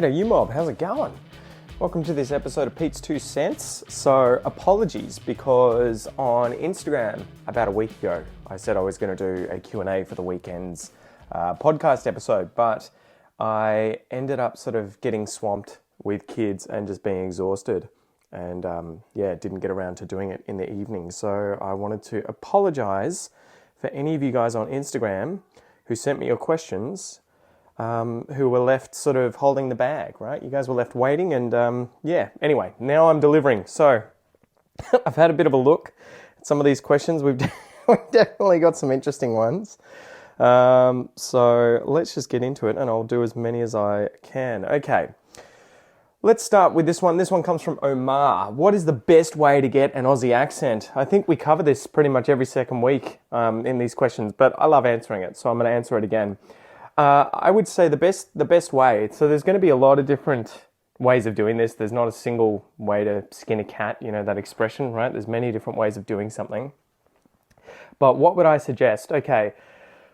G'day you mob, how's it going? Welcome to this episode of Pete's 2 Cents. So apologies because on Instagram about a week ago I said I was going to do a Q&A for the weekend's podcast episode, but I ended up sort of getting swamped with kids and just being exhausted and didn't get around to doing it in the evening. So I wanted to apologize for any of you guys on Instagram who sent me your questions who were left sort of holding the bag, right? You guys were left waiting and anyway, now I'm delivering. So I've had a bit of a look at some of these questions. We've definitely got some interesting ones. So let's just get into it and I'll do as many as I can. Okay, let's start with this one. This one comes from Omar. What is the best way to get an Aussie accent? I think we cover this pretty much every second week in these questions, but I love answering it, so I'm going to answer it again. I would say the best way, so there's going to be a lot of different ways of doing this. There's not a single way to skin a cat, you know, that expression, right? There's many different ways of doing something. But what would I suggest? Okay,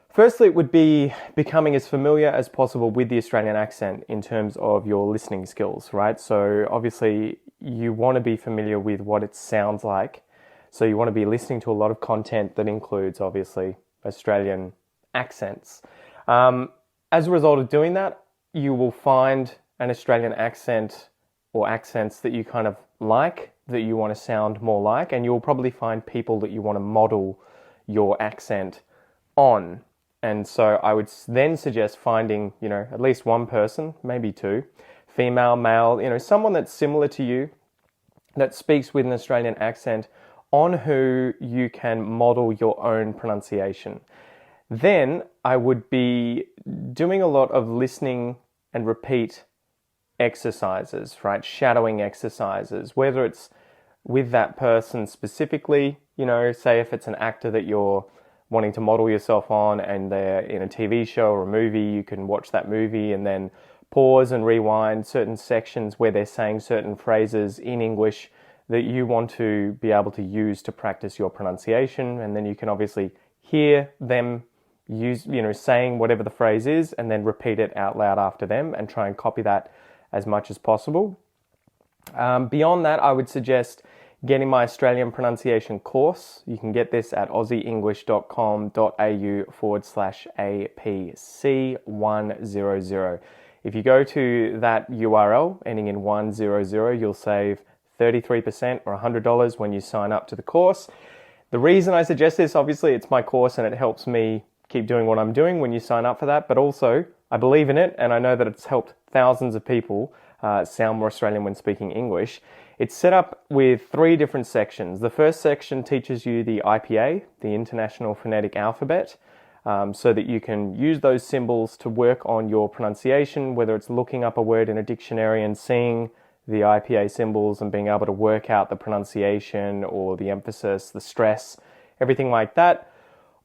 firstly, it would be becoming as familiar as possible with the Australian accent in terms of your listening skills, right? So obviously you want to be familiar with what it sounds like. So you want to be listening to a lot of content that includes, obviously, Australian accents. As a result of doing that, you will find an Australian accent or accents that you kind of like, that you want to sound more like, and you'll probably find people that you want to model your accent on. And so I would then suggest finding, you know, at least one person, maybe two, female, male, you know, someone that's similar to you, that speaks with an Australian accent, on who you can model your own pronunciation. Then I would be doing a lot of listening and repeat exercises, right? Shadowing exercises, whether it's with that person specifically, you know, say if it's an actor that you're wanting to model yourself on and they're in a TV show or a movie, you can watch that movie and then pause and rewind certain sections where they're saying certain phrases in English that you want to be able to use to practice your pronunciation. And then you can obviously hear them saying whatever the phrase is and then repeat it out loud after them and try and copy that as much as possible. Beyond that, I would suggest getting my Australian pronunciation course. You can get this at aussieenglish.com.au/APC100. If you go to that URL ending in 100, you'll save 33% or $100 when you sign up to the course. The reason I suggest this, obviously, it's my course and it helps me keep doing what I'm doing when you sign up for that, but also I believe in it and I know that it's helped thousands of people sound more Australian when speaking English. It's set up with 3 different sections. The first section teaches you the IPA, the International Phonetic Alphabet, so that you can use those symbols to work on your pronunciation, whether it's looking up a word in a dictionary and seeing the IPA symbols and being able to work out the pronunciation or the emphasis, the stress, everything like that.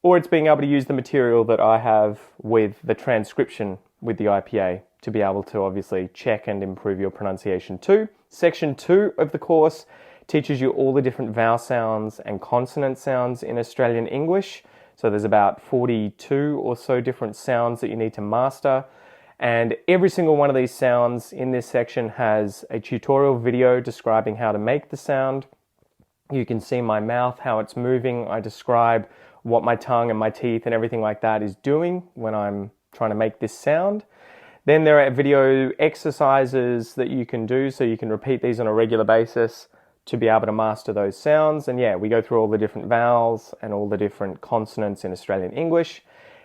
Or it's being able to use the material that I have with the transcription with the IPA to be able to obviously check and improve your pronunciation too. Section 2 of the course teaches you all the different vowel sounds and consonant sounds in Australian English. So there's about 42 or so different sounds that you need to master. And every single one of these sounds in this section has a tutorial video describing how to make the sound. You can see my mouth, how it's moving. I describe what my tongue and my teeth and everything like that is doing when I'm trying to make this sound. Then there are video exercises that you can do, so you can repeat these on a regular basis to be able to master those sounds. And yeah, we go through all the different vowels and all the different consonants in Australian English.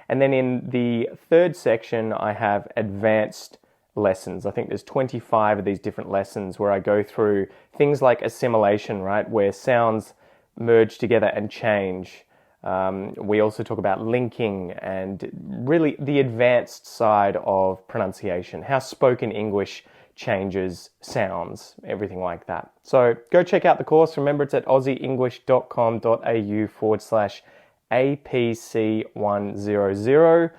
And then in the third section, I have advanced lessons. I think there's 25 of these different lessons where I go through things like assimilation, right? Where sounds merge together and change. We also talk about linking and really the advanced side of pronunciation, how spoken English changes sounds, everything like that. So go check out the course. Remember, it's at aussieenglish.com.au/APC100.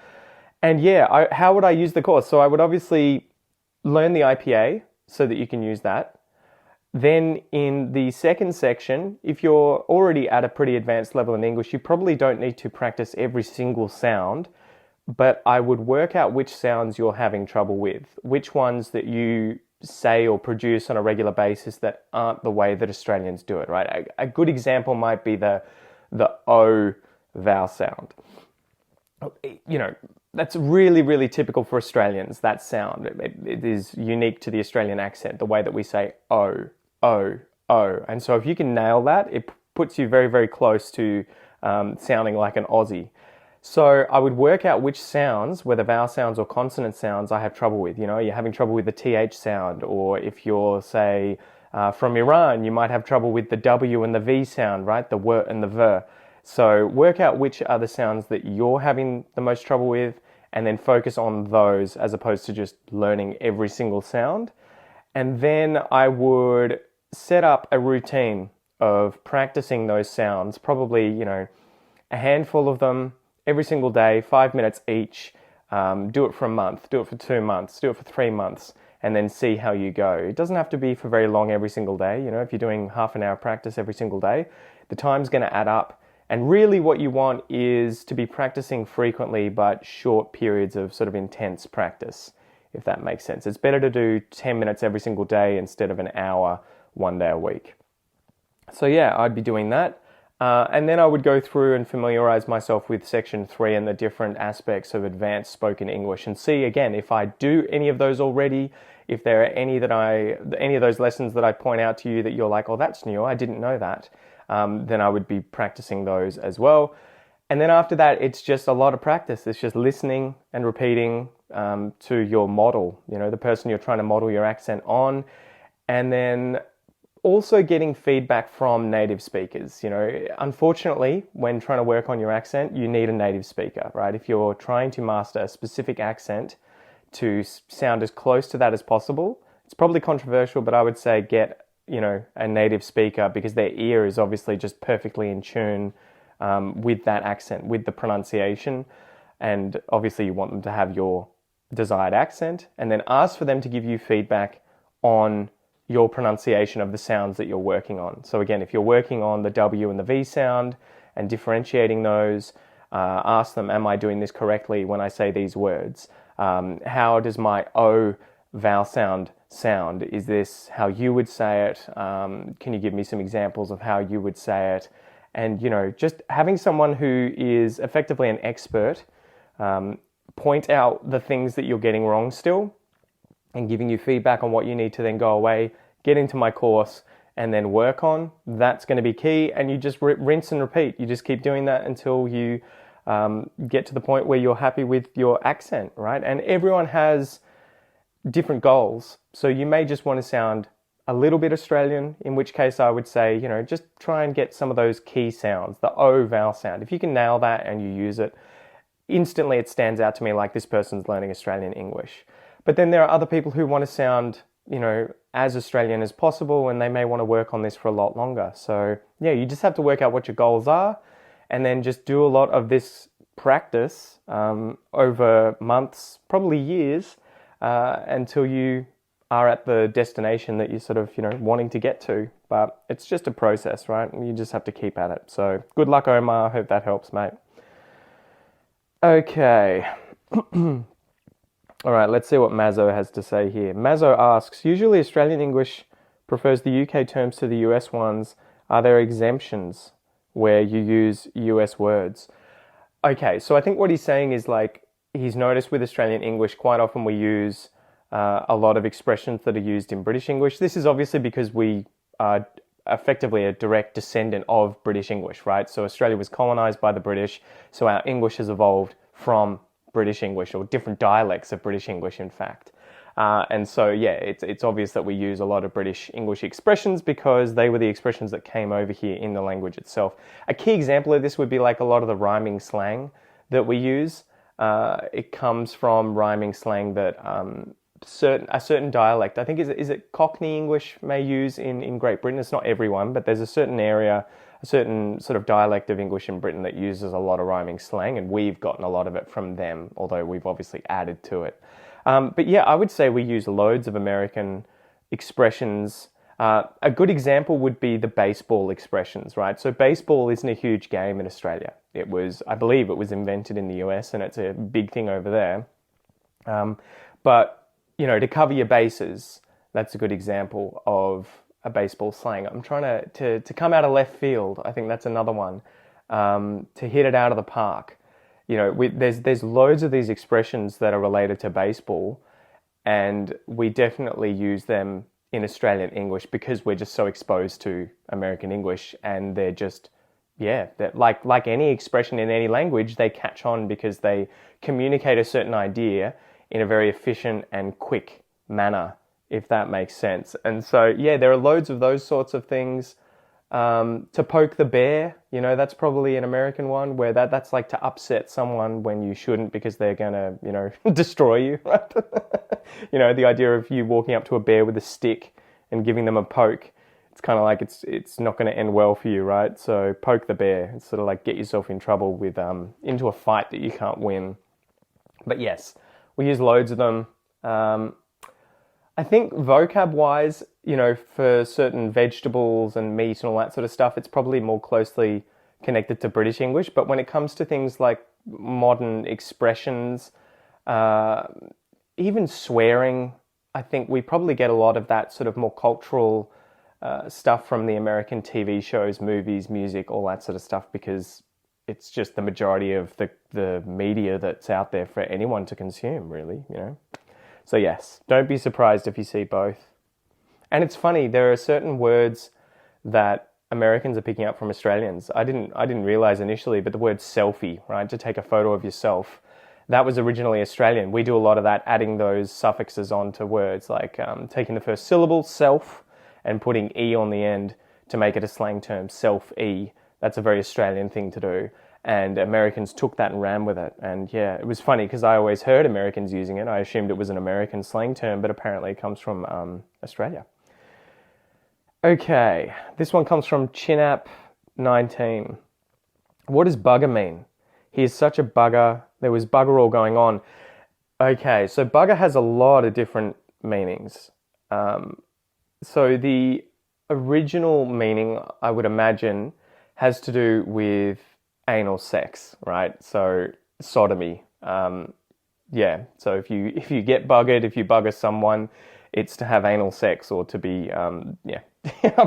And yeah, how would I use the course? So I would obviously learn the IPA so that you can use that. Then in the second section, if you're already at a pretty advanced level in English, you probably don't need to practice every single sound. but I would work out which sounds you're having trouble with, which ones that you say or produce on a regular basis that aren't the way that Australians do it, right? A good example might be the O vowel sound. You know, that's really, really typical for Australians, that sound. It is unique to the Australian accent, the way that we say O, O, O. And so if you can nail that, it puts you very, very close to sounding like an Aussie. So I would work out which sounds, whether vowel sounds or consonant sounds, I have trouble with. You know, you're having trouble with the TH sound, or if you're, say, from Iran, you might have trouble with the W and the V sound, right? The W and the V. So work out which are the sounds that you're having the most trouble with, and then focus on those as opposed to just learning every single sound. And then I would set up a routine of practicing those sounds, probably, you know, a handful of them every single day, 5 minutes each. Do it for a month, do it for 2 months, do it for 3 months, and then see how you go. It doesn't have to be for very long every single day. You know, if you're doing half an hour practice every single day, the time's going to add up. And really what you want is to be practicing frequently, but short periods of sort of intense practice, if that makes sense. It's better to do 10 minutes every single day instead of an hour 1 day a week. So yeah, I'd be doing that. And then I would go through and familiarize myself with section 3 and the different aspects of advanced spoken English, and see again if I do any of those already, if there are any of those lessons that I point out to you that you're like, oh, that's new, I didn't know that. Then I would be practicing those as well. And then after that, it's just a lot of practice. It's just listening and repeating to your model, you know, the person you're trying to model your accent on. And then also getting feedback from native speakers. You know, unfortunately, when trying to work on your accent, you need a native speaker, right? If you're trying to master a specific accent to sound as close to that as possible, it's probably controversial, but I would say get, you know, a native speaker, because their ear is obviously just perfectly in tune with that accent, with the pronunciation. And obviously you want them to have your desired accent, and then ask for them to give you feedback on your pronunciation of the sounds that you're working on. So again, if you're working on the W and the V sound and differentiating those, ask them, am I doing this correctly when I say these words? How does my O vowel sound? Is this how you would say it? Can you give me some examples of how you would say it? And, you know, just having someone who is effectively an expert point out the things that you're getting wrong still, and giving you feedback on what you need to then go away, get into my course, and then work on. That's going to be key. And you just rinse and repeat. You just keep doing that until you get to the point where you're happy with your accent, right? And everyone has different goals. So you may just want to sound a little bit Australian, in which case I would say, you know, just try and get some of those key sounds, the O vowel sound. If you can nail that and you use it, instantly it stands out to me like this person's learning Australian English. But then there are other people who want to sound, you know, as Australian as possible, and they may want to work on this for a lot longer. So yeah, you just have to work out what your goals are, and then just do a lot of this practice over months, probably years, until you are at the destination that you're sort of, you know, wanting to get to. But it's just a process, right? You just have to keep at it. So good luck, Omar. I hope that helps, mate. Okay. All right, let's see what Mazzo has to say here. Mazzo asks, usually Australian English prefers the UK terms to the US ones. Are there exemptions where you use US words? Okay, so I think what he's saying is, like, he's noticed with Australian English, quite often we use a lot of expressions that are used in British English. This is obviously because we are effectively a direct descendant of British English, right? So Australia was colonized by the British, so our English has evolved from British English, or different dialects of British English, in fact. And so, yeah, it's obvious that we use a lot of British English expressions because they were the expressions that came over here in the language itself. A key example of this would be like a lot of the rhyming slang that we use. It comes from rhyming slang that a certain dialect, I think, is it Cockney English, may use in Great Britain. It's not everyone, but there's a certain area, a certain sort of dialect of English in Britain that uses a lot of rhyming slang, and we've gotten a lot of it from them, although we've obviously added to it. But yeah, I would say we use loads of American expressions. A good example would be the baseball expressions, right? So baseball isn't a huge game in Australia. I believe it was invented in the US and it's a big thing over there. But, to cover your bases, that's a good example of a baseball slang. I'm trying to come out of left field. I think that's another one. To hit it out of the park. There's loads of these expressions that are related to baseball, and we definitely use them in Australian English because we're just so exposed to American English, and they're just, that like any expression in any language, they catch on because they communicate a certain idea in a very efficient and quick manner, if that makes sense. And so, there are loads of those sorts of things. To poke the bear, that's probably an American one where that's like to upset someone when you shouldn't because they're gonna, destroy you, right? The idea of you walking up to a bear with a stick and giving them a poke, it's kind of like it's not going to end well for you, right? So poke the bear. It's sort of like get yourself in trouble with into a fight that you can't win. But yes, we use loads of them. I think vocab-wise, for certain vegetables and meat and all that sort of stuff, it's probably more closely connected to British English. But when it comes to things like modern expressions, even swearing, I think we probably get a lot of that sort of more cultural stuff from the American TV shows, movies, music, all that sort of stuff, because it's just the majority of the media that's out there for anyone to consume, really, So yes, don't be surprised if you see both. And it's funny, there are certain words that Americans are picking up from Australians. I didn't realize initially, but the word selfie, right, to take a photo of yourself, that was originally Australian. We do a lot of that, adding those suffixes onto words, like taking the first syllable, self, and putting E on the end to make it a slang term, self-E. That's a very Australian thing to do. And Americans took that and ran with it. And it was funny because I always heard Americans using it. I assumed it was an American slang term, but apparently it comes from Australia. Okay, this one comes from Chinap19. What does bugger mean? He is such a bugger. There was bugger all going on. Okay, so bugger has a lot of different meanings. So the original meaning, I would imagine, has to do with anal sex, right? So sodomy. So if you get buggered, if you bugger someone, it's to have anal sex or to be, I'm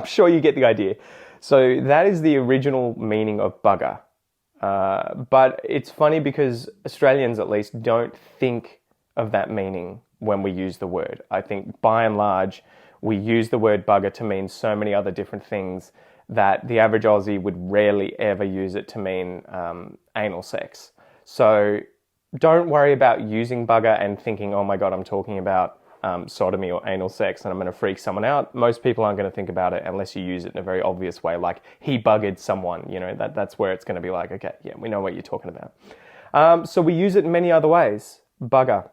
sure you get the idea. So that is the original meaning of bugger. But it's funny because Australians, at least, don't think of that meaning when we use the word. I think by and large, we use the word bugger to mean so many other different things that the average Aussie would rarely ever use it to mean anal sex. So don't worry about using bugger and thinking, oh my God, I'm talking about sodomy or anal sex and I'm going to freak someone out. Most people aren't going to think about it unless you use it in a very obvious way, like he buggered someone, that's where it's going to be like, okay, yeah, we know what you're talking about. So we use it in many other ways, bugger.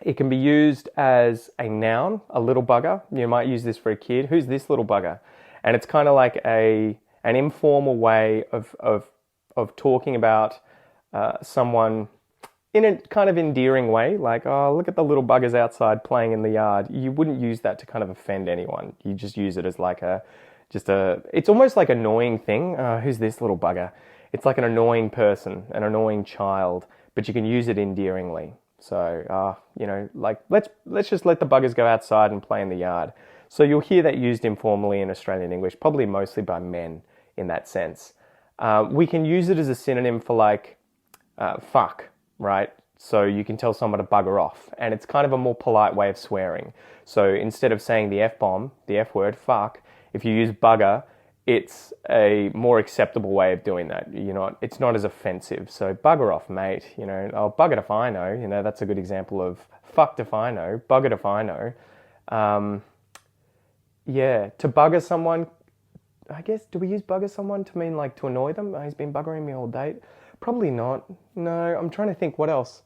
It can be used as a noun, a little bugger. You might use this for a kid. Who's this little bugger? And it's kind of like an informal way of talking about someone in a kind of endearing way, like, oh, look at the little buggers outside playing in the yard. You wouldn't use that to kind of offend anyone. You just use it as like it's almost like an annoying thing. Who's this little bugger? It's like an annoying person, an annoying child, but you can use it endearingly. So, like, let's just let the buggers go outside and play in the yard. So you'll hear that used informally in Australian English, probably mostly by men in that sense. We can use it as a synonym for like fuck, right? So you can tell someone to bugger off, and it's kind of a more polite way of swearing. So instead of saying the F-bomb, the F word, fuck, if you use bugger, it's a more acceptable way of doing that. It's not as offensive. So bugger off, mate. Oh, bugger if I know. That's a good example of fucked if I know, buggered if I know. To bugger someone, I guess, do we use bugger someone to mean like to annoy them? He's been buggering me all day. Probably not. No, I'm trying to think what else.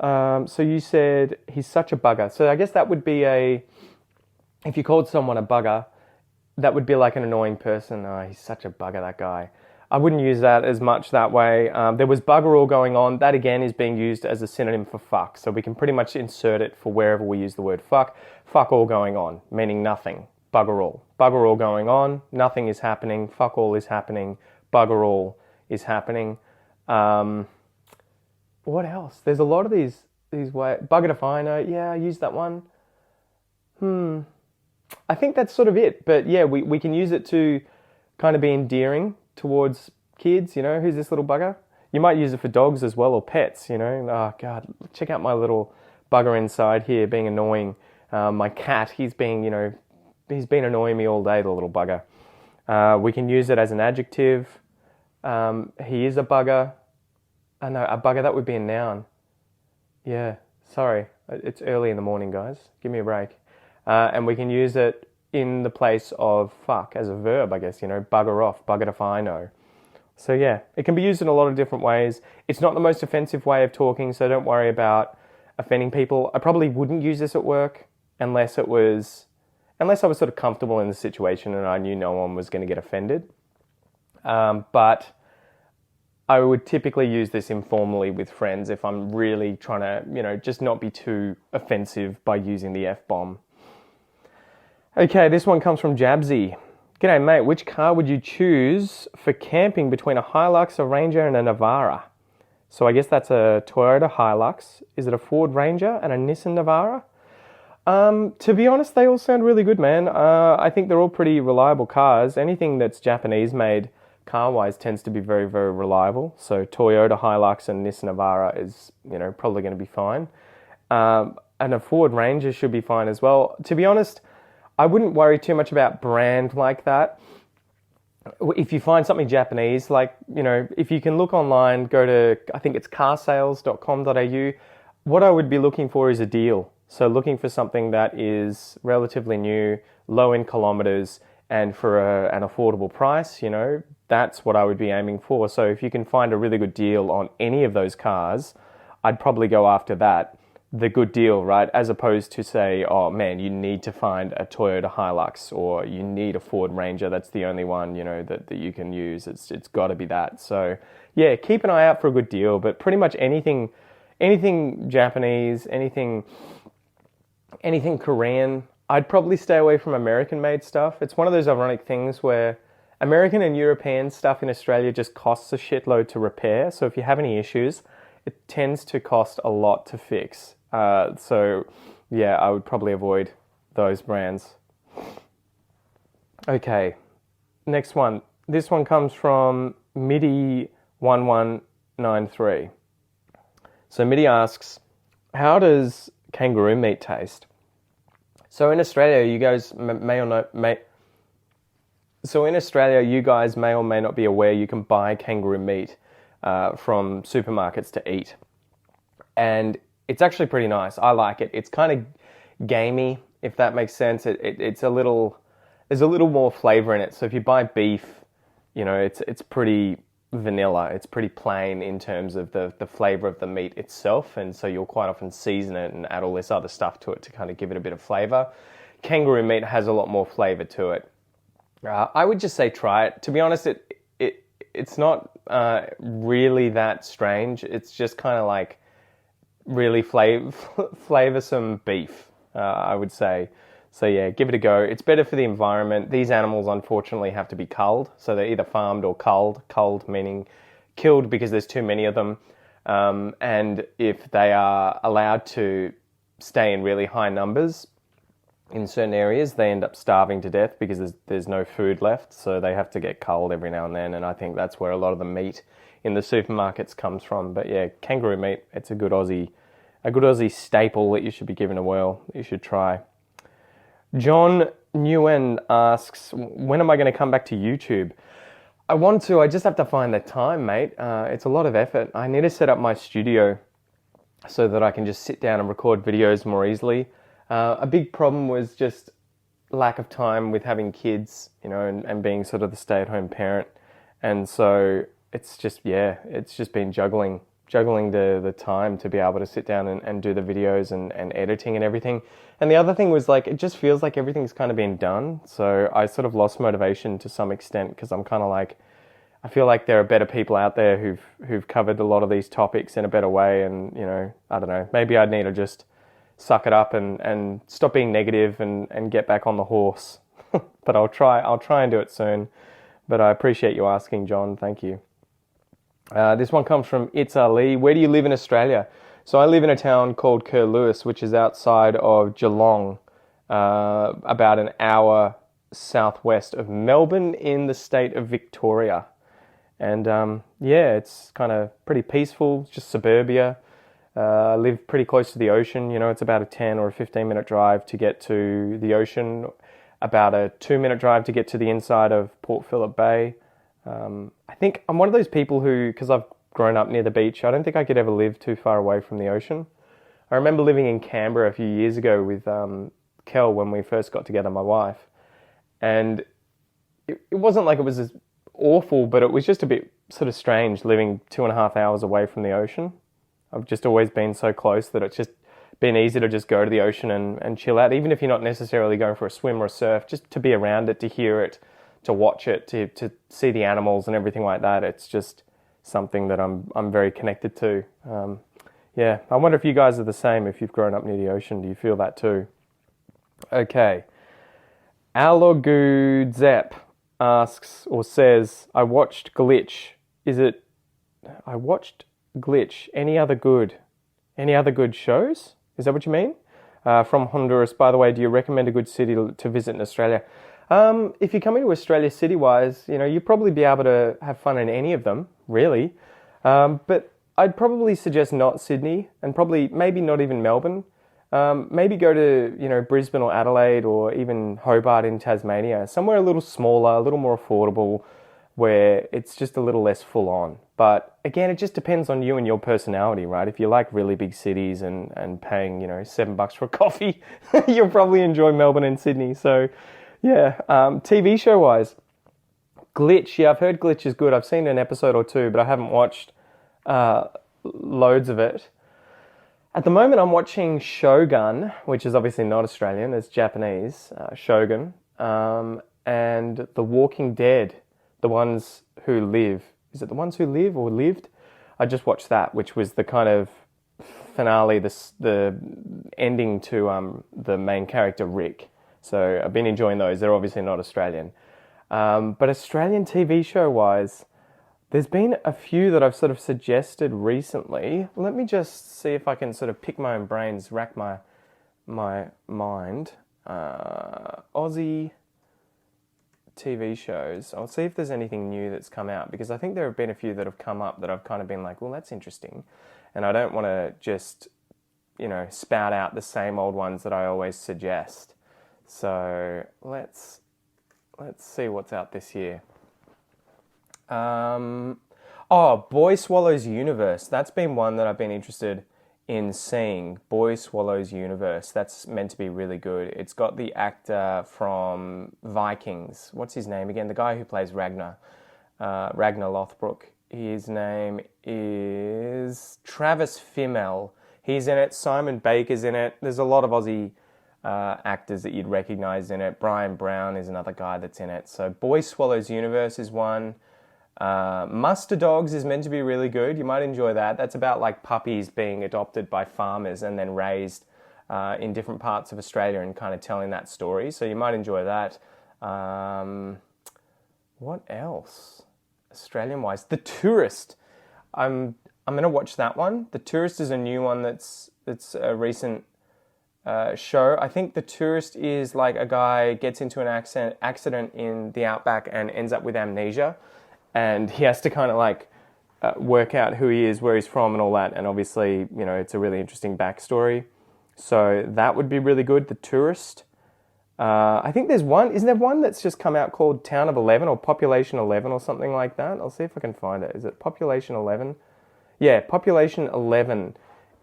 So you said he's such a bugger. So I guess that would be if you called someone a bugger, that would be like an annoying person. Oh, he's such a bugger, that guy. I wouldn't use that as much that way. There was bugger all going on. That again is being used as a synonym for fuck. So we can pretty much insert it for wherever we use the word fuck. Fuck all going on, meaning nothing. Bugger all. Bugger all going on. Nothing is happening. Fuck all is happening. Bugger all is happening. What else? There's a lot of these way bugger definer. Yeah, I use that one. I think that's sort of it. But yeah, we can use it to kind of be endearing towards kids. You know, who's this little bugger? You might use it for dogs as well or pets. You know, oh God, check out my little bugger inside here being annoying. My cat, he's been annoying me all day. The little bugger. We can use it as an adjective. He is a bugger. No, a bugger, that would be a noun. Yeah, sorry. It's early in the morning, guys. Give me a break. And we can use it in the place of fuck as a verb, I guess, you know, bugger off, bugger if I know. So yeah, it can be used in a lot of different ways. It's not the most offensive way of talking, so don't worry about offending people. I probably wouldn't use this at work unless I was sort of comfortable in the situation and I knew no one was going to get offended. But I would typically use this informally with friends if I'm really trying to, you know, just not be too offensive by using the F-bomb. Okay, this one comes from Jabsy. G'day, mate. Which car would you choose for camping between a Hilux, a Ranger, and a Navara? So I guess that's a Toyota Hilux. Is it a Ford Ranger and a Nissan Navara? To be honest, they all sound really good, man. I think they're all pretty reliable cars. Anything that's Japanese made car-wise tends to be very, very reliable. So Toyota Hilux and Nissan Navara is, you know, probably going to be fine. And a Ford Ranger should be fine as well. To be honest, I wouldn't worry too much about brand like that. If you find something Japanese, like, you know, if you can look online, go to, I think it's carsales.com.au. What I would be looking for is a deal. So looking for something that is relatively new, low in kilometers, and for an affordable price, you know, that's what I would be aiming for. So if you can find a really good deal on any of those cars, I'd probably go after that, the good deal, right? As opposed to say, oh man, you need to find a Toyota Hilux or you need a Ford Ranger. That's the only one, you know, that you can use. It's got to be that. So yeah, keep an eye out for a good deal. But pretty much anything Japanese, anything Korean, I'd probably stay away from American-made stuff. It's one of those ironic things where American and European stuff in Australia just costs a shitload to repair. So if you have any issues, it tends to cost a lot to fix. So yeah, I would probably avoid those brands. Okay, next one. This one comes from MIDI1193. So MIDI asks, how does kangaroo meat taste? So in Australia, you guys may or may not be aware you can buy kangaroo meat from supermarkets to eat. And it's actually pretty nice. I like it. It's kind of gamey, if that makes sense. There's a little more flavor in it. So if you buy beef, you know, it's pretty vanilla. It's pretty plain in terms of the flavor of the meat itself. And so you'll quite often season it and add all this other stuff to it to kind of give it a bit of flavor. Kangaroo meat has a lot more flavor to it. I would just say try it. To be honest, it's not really that strange. It's just kind of like really flavorsome beef, I would say. So yeah, give it a go. It's better for the environment. These animals unfortunately have to be culled. So they're either farmed or culled. Culled meaning killed because there's too many of them. And if they are allowed to stay in really high numbers in certain areas, they end up starving to death because there's no food left. So they have to get culled every now and then. And I think that's where a lot of the meat in the supermarkets comes from. But yeah, kangaroo meat, it's a good Aussie staple that you should be giving a whirl. You should try. John Nguyen asks, when am I going to come back to YouTube? I want to, I just have to find the time, mate. It's a lot of effort. I need to set up my studio so that I can just sit down and record videos more easily. A big problem was just lack of time with having kids, you know, and being sort of the stay-at-home parent. And so it's just been juggling the time to be able to sit down and do the videos and editing and everything. And the other thing was, like, it just feels like everything's kind of been done. So I sort of lost motivation to some extent because I'm kind of like, I feel like there are better people out there who've covered a lot of these topics in a better way. And, you know, I don't know, maybe I'd need to just suck it up and stop being negative and get back on the horse. But I'll try and do it soon. But I appreciate you asking, John. Thank you. This one comes from It's Ali. Where do you live in Australia? So I live in a town called Curlewis, which is outside of Geelong, about an hour southwest of Melbourne in the state of Victoria. And yeah, it's kind of pretty peaceful, just suburbia. I live pretty close to the ocean. You know, it's about a 10 or a 15-minute drive to get to the ocean, about a 2-minute drive to get to the inside of Port Phillip Bay. I think I'm one of those people who, because I've grown up near the beach, I don't think I could ever live too far away from the ocean. I remember living in Canberra a few years ago with Kel when we first got together, my wife. And it wasn't like it was as awful, but it was just a bit sort of strange living 2.5 hours away from the ocean. I've just always been so close that it's just been easy to just go to the ocean and chill out, even if you're not necessarily going for a swim or a surf, just to be around it, to hear it, to watch it, to see the animals and everything like that. It's just something that I'm very connected to. Yeah, I wonder if you guys are the same. If you've grown up near the ocean, do you feel that too? Okay. Alogudzep asks or says, I watched Glitch. I watched Glitch. Any other good shows? Is that what you mean? From Honduras, by the way, do you recommend a good city to visit in Australia? If you're coming to Australia city-wise, you know, you'll probably be able to have fun in any of them, really. But I'd probably suggest not Sydney, and probably maybe not even Melbourne. Maybe go to, you know, Brisbane or Adelaide or even Hobart in Tasmania, somewhere a little smaller, a little more affordable, where it's just a little less full on. But again, it just depends on you and your personality, right? If you like really big cities and paying, you know, $7 for a coffee, you'll probably enjoy Melbourne and Sydney. So yeah, TV show wise, Glitch. Yeah, I've heard Glitch is good. I've seen an episode or two, but I haven't watched loads of it. At the moment, I'm watching Shogun, which is obviously not Australian, it's Japanese, Shogun, and The Walking Dead, The Ones Who Live. Is it The Ones Who Live or Lived? I just watched that, which was the kind of finale, the ending to the main character, Rick. So I've been enjoying those. They're obviously not Australian. But Australian TV show-wise, there's been a few that I've sort of suggested recently. Let me just see if I can sort of pick my own brains, rack my mind. Aussie TV shows. I'll see if there's anything new that's come out, because I think there have been a few that have come up that I've kind of been like, well, that's interesting. And I don't want to just, you know, spout out the same old ones that I always suggest. So let's see what's out this year. Boy Swallows Universe. That's been one that I've been interested in seeing. Boy Swallows Universe. That's meant to be really good. It's got the actor from Vikings. What's his name again? The guy who plays Ragnar. Ragnar Lothbrok. His name is Travis Fimmel. He's in it. Simon Baker's in it. There's a lot of Aussie actors that you'd recognise in it. Brian Brown is another guy that's in it. So Boy Swallows Universe is one. Muster Dogs is meant to be really good. You might enjoy that. That's about like puppies being adopted by farmers and then raised in different parts of Australia and kind of telling that story. So you might enjoy that. What else? Australian-wise, The Tourist. I'm going to watch that one. The Tourist is a new one that's a recent show. I think The Tourist is like a guy gets into an accident in the outback and ends up with amnesia. And he has to kind of like work out who he is, where he's from and all that. And obviously, you know, it's a really interesting backstory. So that would be really good, The Tourist. I think there's one, isn't there one that's just come out called Town of 11 or Population 11 or something like that? I'll see if I can find it. Is it Population 11? Yeah, Population 11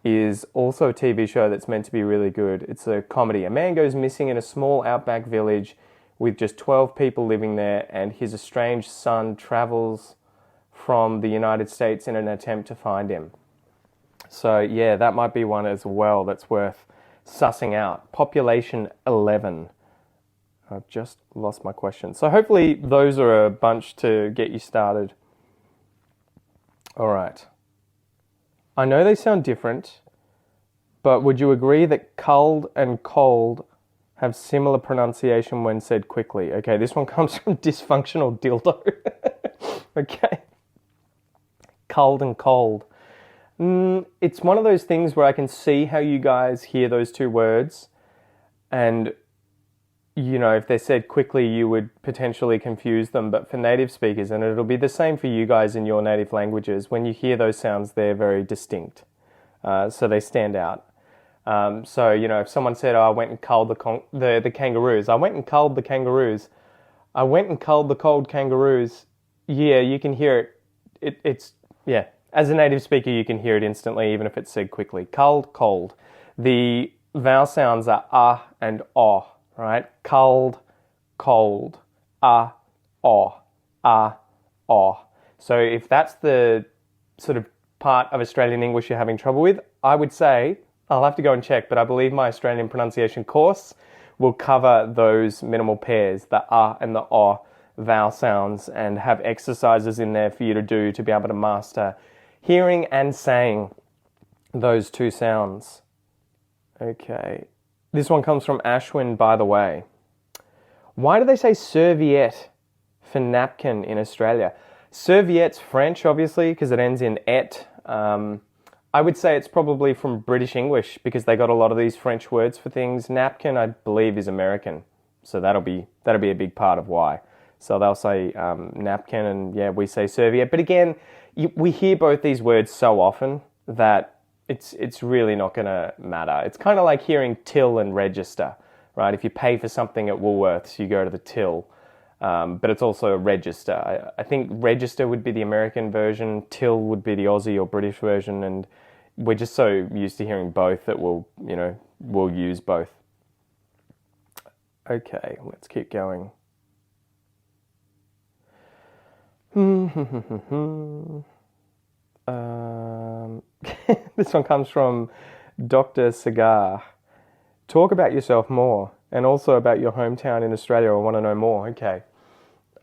is also a TV show that's meant to be really good. It's a comedy. A man goes missing in a small outback village with just 12 people living there, and his estranged son travels from the United States in an attempt to find him. So yeah, that might be one as well that's worth sussing out. Population 11. I've just lost my question. So hopefully those are a bunch to get you started. All right. I know they sound different, but would you agree that culled and cold have similar pronunciation when said quickly? Okay, this one comes from Dysfunctional Dildo. Okay. Cold and cold. It's one of those things where I can see how you guys hear those two words, and if they're said quickly, you would potentially confuse them. But for native speakers, and it'll be the same for you guys in your native languages, when you hear those sounds, they're very distinct. So they stand out. So, if someone said, I went and culled the kangaroos. I went and culled the kangaroos. I went and culled the cold kangaroos. Yeah, you can hear it. It's as a native speaker, you can hear it instantly, even if it's said quickly. Culled, cold. The vowel sounds are ah and oh. Right? Cold, cold, ah, oh, ah, oh. So if that's the sort of part of Australian English you're having trouble with, I would say, I'll have to go and check, but I believe my Australian pronunciation course will cover those minimal pairs, the ah and the oh vowel sounds, and have exercises in there for you to do to be able to master hearing and saying those two sounds. Okay. This one comes from Ashwin, by the way. Why do they say serviette for napkin in Australia? Serviette's French, obviously, because it ends in et. I would say it's probably from British English because they got a lot of these French words for things. Napkin, I believe, is American. So that'll be a big part of why. So they'll say napkin and, we say serviette. But again, we hear both these words so often that it's really not going to matter. It's kind of like hearing till and register, right? If you pay for something at Woolworths, you go to the till, but it's also a register. I think register would be the American version, till would be the Aussie or British version, and we're just so used to hearing both that we'll use both. Okay, let's keep going. This one comes from Dr. Cigar. Talk about yourself more and also about your hometown in Australia. I want to know more. Okay.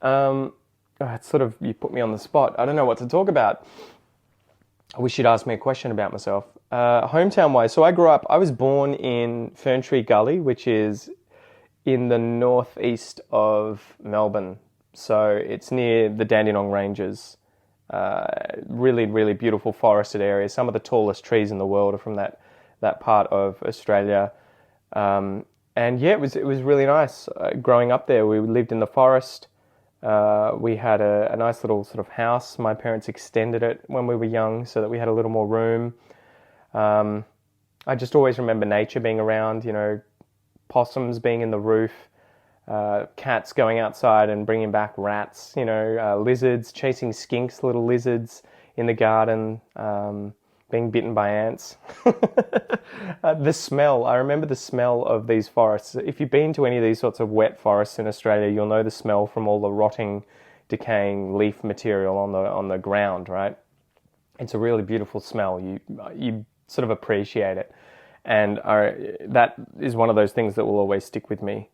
It's sort of, you put me on the spot. I don't know what to talk about. I wish you'd ask me a question about myself. Hometown-wise, so I was born in Ferntree Gully, which is in the northeast of Melbourne. So it's near the Dandenong Ranges. Really, really beautiful forested area. Some of the tallest trees in the world are from that part of Australia. And it was really nice. Growing up there, we lived in the forest. We had a nice little sort of house. My parents extended it when we were young so that we had a little more room. I just always remember nature being around, possums being in the roof. Cats going outside and bringing back rats, lizards, chasing skinks, little lizards in the garden, being bitten by ants. The smell, I remember the smell of these forests. If you've been to any of these sorts of wet forests in Australia, you'll know the smell from all the rotting, decaying leaf material on the ground, right? It's a really beautiful smell. You sort of appreciate it. And that is one of those things that will always stick with me.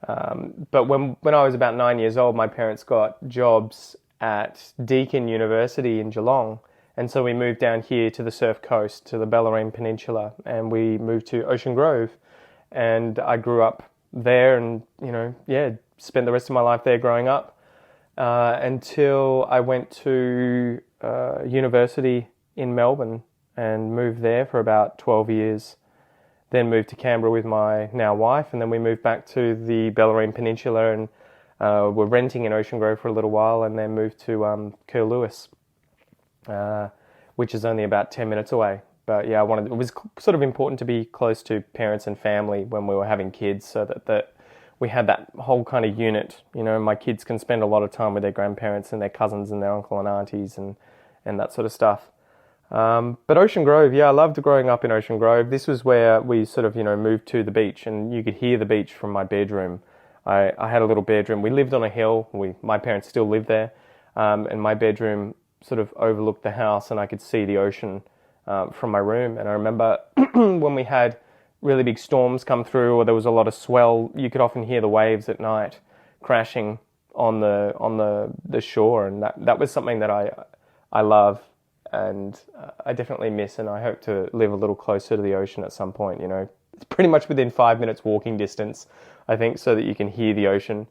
But when I was about 9 years old, my parents got jobs at Deakin University in Geelong. And so we moved down here to the Surf Coast, to the Bellarine Peninsula, and we moved to Ocean Grove. And I grew up there and, spent the rest of my life there growing up until I went to university in Melbourne and moved there for about 12 years. Then moved to Canberra with my now wife, and then we moved back to the Bellarine Peninsula and were renting in Ocean Grove for a little while, and then moved to Curlewis, which is only about 10 minutes away. But yeah, it was sort of important to be close to parents and family when we were having kids, so that we had that whole kind of unit. My kids can spend a lot of time with their grandparents and their cousins and their uncle and aunties and that sort of stuff. But Ocean Grove, I loved growing up in Ocean Grove. This was where we sort of, moved to the beach, and you could hear the beach from my bedroom. I had a little bedroom. We lived on a hill. My parents still live there. And my bedroom sort of overlooked the house, and I could see the ocean from my room. And I remember when we had really big storms come through, or there was a lot of swell, you could often hear the waves at night crashing on the shore. And that was something that I love. And I definitely miss, and I hope to live a little closer to the ocean at some point. It's pretty much within 5 minutes walking distance, I think, so that you can hear the ocean.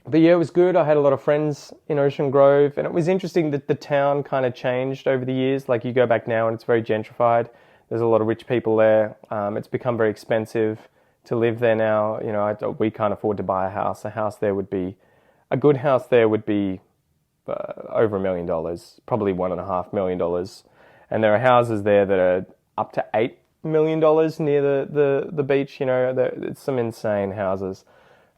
But yeah, it was good. I had a lot of friends in Ocean Grove, and it was interesting that the town kind of changed over the years. Like you go back now, and it's very gentrified. There's a lot of rich people there. It's become very expensive to live there now. You know, we can't afford to buy a house. A good house there would be over $1 million, probably $1.5 million. And there are houses there that are up to $8 million near the beach. You know, it's some insane houses.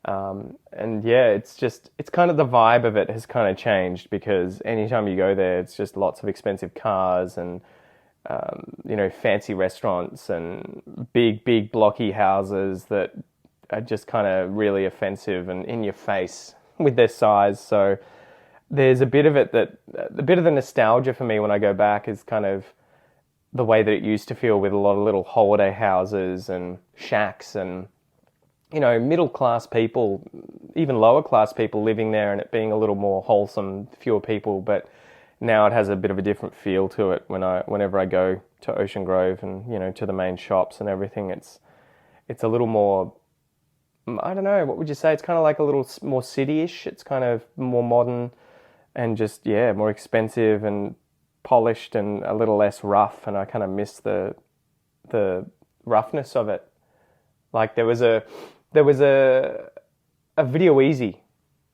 And yeah, it's kind of the vibe of it has kind of changed because anytime you go there, it's just lots of expensive cars and, fancy restaurants and big blocky houses that are just kind of really offensive and in your face with their size. So there's a bit of the nostalgia for me when I go back is kind of the way that it used to feel with a lot of little holiday houses and shacks and, middle class people, even lower class people living there and it being a little more wholesome, fewer people. But now it has a bit of a different feel to it whenever I go to Ocean Grove and, to the main shops and everything. It's a little more, I don't know, what would you say? It's kind of like a little more city-ish. It's kind of more modern and just, more expensive and polished and a little less rough. And I kind of miss the roughness of it. Like there was a Video Easy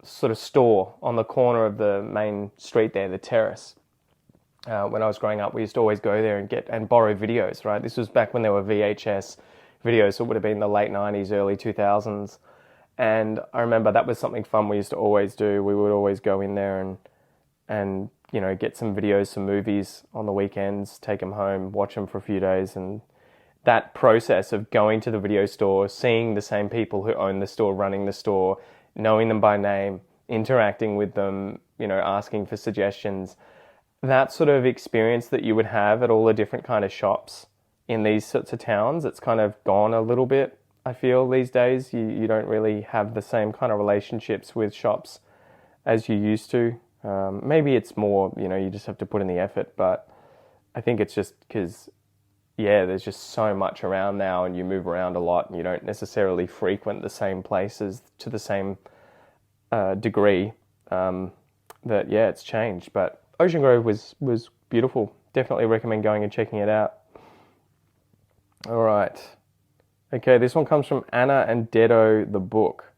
sort of store on the corner of the main street there, the Terrace. When I was growing up, we used to always go there and borrow videos, right? This was back when there were VHS videos, so it would have been the late 90s, early 2000s. And I remember that was something fun we used to always do. We would always go in there and get some videos, some movies on the weekends, take them home, watch them for a few days. And that process of going to the video store, seeing the same people who own the store, running the store, knowing them by name, interacting with them, asking for suggestions, that sort of experience that you would have at all the different kind of shops in these sorts of towns, it's kind of gone a little bit, I feel, these days. You don't really have the same kind of relationships with shops as you used to. Maybe it's more, you just have to put in the effort, but I think it's just because, there's just so much around now and you move around a lot and you don't necessarily frequent the same places to the same degree that, it's changed. But Ocean Grove was beautiful. Definitely recommend going and checking it out. All right. Okay, this one comes from Anna and Dedo the book.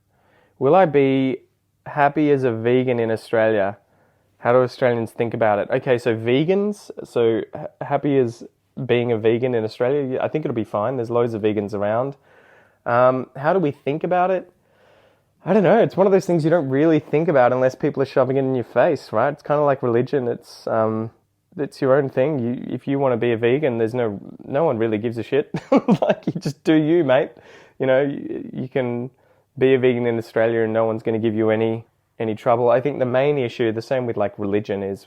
Will I be happy as a vegan in Australia? How do Australians think about it? Okay, so vegans, happy as being a vegan in Australia, I think it'll be fine. There's loads of vegans around. How do we think about it? I don't know. It's one of those things you don't really think about unless people are shoving it in your face, right? It's kind of like religion. It's your own thing. If you want to be a vegan, there's no one really gives a shit. Like, you just do you, mate. You can be a vegan in Australia and no one's going to give you any trouble. I think the main issue, the same with like religion, is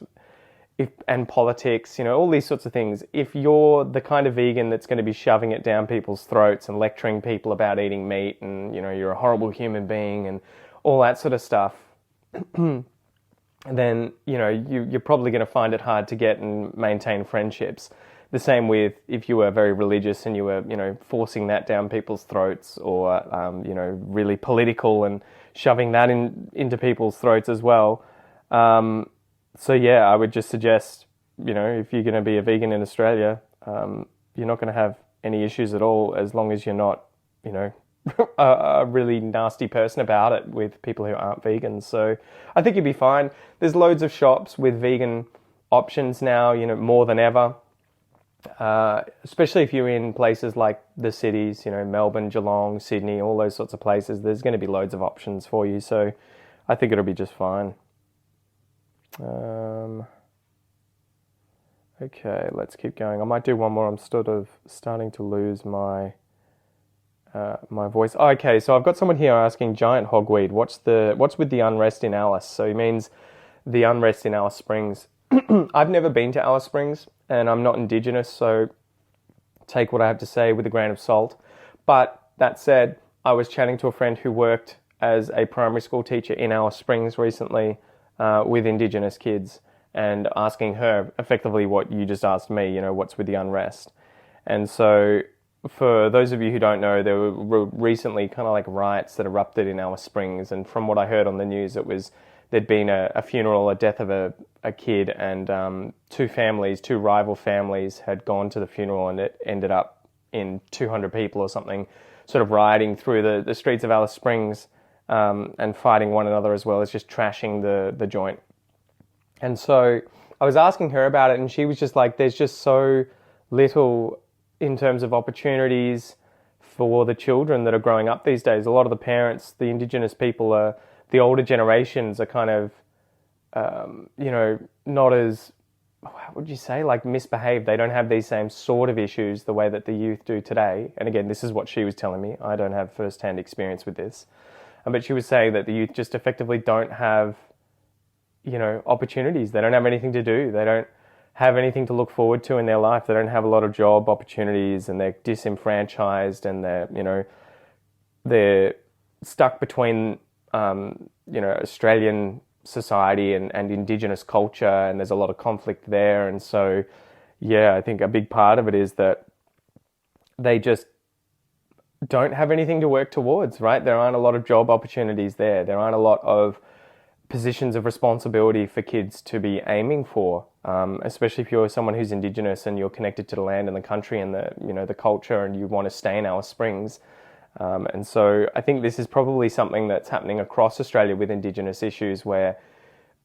and politics, all these sorts of things. If you're the kind of vegan that's going to be shoving it down people's throats and lecturing people about eating meat and, you're a horrible human being and all that sort of stuff, then, you're probably going to find it hard to get and maintain friendships. The same with if you were very religious and you were, forcing that down people's throats or, really political and shoving that into people's throats as well. So I would just suggest, if you're going to be a vegan in Australia, you're not going to have any issues at all as long as you're not, a really nasty person about it with people who aren't vegans. So I think you'd be fine. There's loads of shops with vegan options now, more than ever. Especially if you're in places like the cities, Melbourne, Geelong, Sydney, all those sorts of places, there's going to be loads of options for you. So I think it'll be just fine. Okay, let's keep going. I might do one more. I'm sort of starting to lose my voice. Oh, okay, so I've got someone here asking Giant Hogweed, what's with the unrest in Alice? So he means the unrest in Alice Springs. I've never been to Alice Springs and I'm not Indigenous, so take what I have to say with a grain of salt. But that said, I was chatting to a friend who worked as a primary school teacher in Alice Springs recently with Indigenous kids and asking her effectively what you just asked me, what's with the unrest. And so for those of you who don't know, there were recently kind of like riots that erupted in Alice Springs, and from what I heard on the news, there'd been a funeral, a death of a kid, and two rival families had gone to the funeral, and it ended up in 200 people or something sort of rioting through the streets of Alice Springs, and fighting one another, as well as just trashing the joint. And so I was asking her about it, and she was just like, there's just so little in terms of opportunities for the children that are growing up these days. A lot of the parents, the Indigenous people, the older generations are kind of, not as, how would you say, like misbehaved. They don't have these same sort of issues the way that the youth do today. And again, this is what she was telling me. I don't have first-hand experience with this. But she was saying that the youth just effectively don't have, opportunities. They don't have anything to do. They don't have anything to look forward to in their life. They don't have a lot of job opportunities, and they're disenfranchised, and they're stuck between, Australian society and Indigenous culture, and there's a lot of conflict there. And so, yeah, I think a big part of it is that they just don't have anything to work towards, right? There aren't a lot of job opportunities there. There aren't a lot of positions of responsibility for kids to be aiming for, especially if you're someone who's Indigenous and you're connected to the land and the country and the culture, and you want to stay in Alice Springs. And so I think this is probably something that's happening across Australia with Indigenous issues, where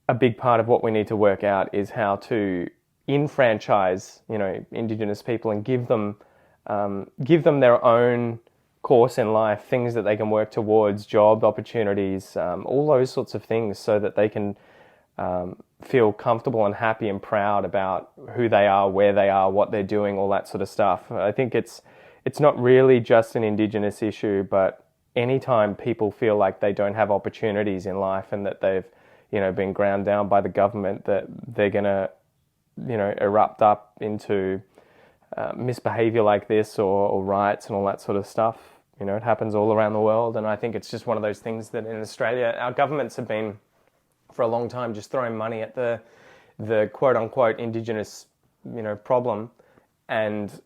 a big part of what we need to work out is how to enfranchise, Indigenous people, and give them their own course in life, things that they can work towards, job opportunities, all those sorts of things, so that they can feel comfortable and happy and proud about who they are, where they are, what they're doing, all that sort of stuff. I think it's not really just an Indigenous issue, but anytime people feel like they don't have opportunities in life, and that they've been ground down by the government, that they're going to erupt up into misbehavior like this, or riots and all that sort of stuff. It happens all around the world, and I think it's just one of those things that in Australia, our governments have been for a long time just throwing money at the quote unquote Indigenous problem, and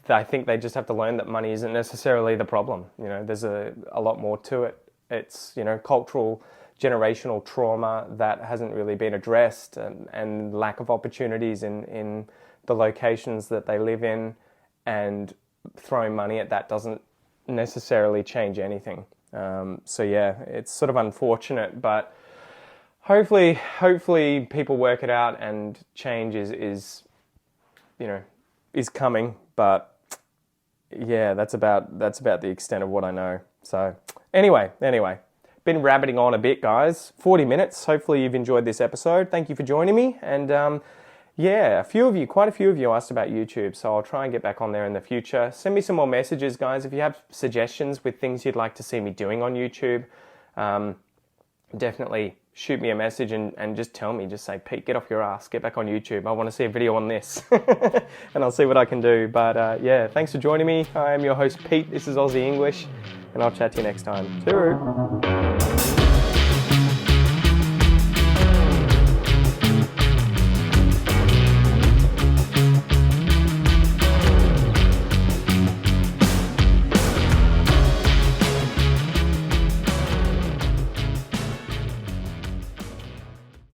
I think they just have to learn that money isn't necessarily the problem. There's a lot more to it. It's cultural, generational trauma that hasn't really been addressed, and lack of opportunities in the locations that they live in, and throwing money at that doesn't necessarily change anything. So yeah, it's sort of unfortunate, but hopefully people work it out, and change is coming. But yeah, that's about the extent of what I know. So anyway, been rabbiting on a bit, guys. 40 minutes. Hopefully you've enjoyed this episode. Thank you for joining me. And yeah, quite a few of you asked about YouTube, so I'll try and get back on there in the future. Send me some more messages, guys, if you have suggestions with things you'd like to see me doing on YouTube. Definitely shoot me a message and just tell me, just say, Pete, get off your ass, get back on YouTube. I want to see a video on this, and I'll see what I can do. But yeah, thanks for joining me. I am your host, Pete. This is Aussie English, and I'll chat to you next time. Tooroo.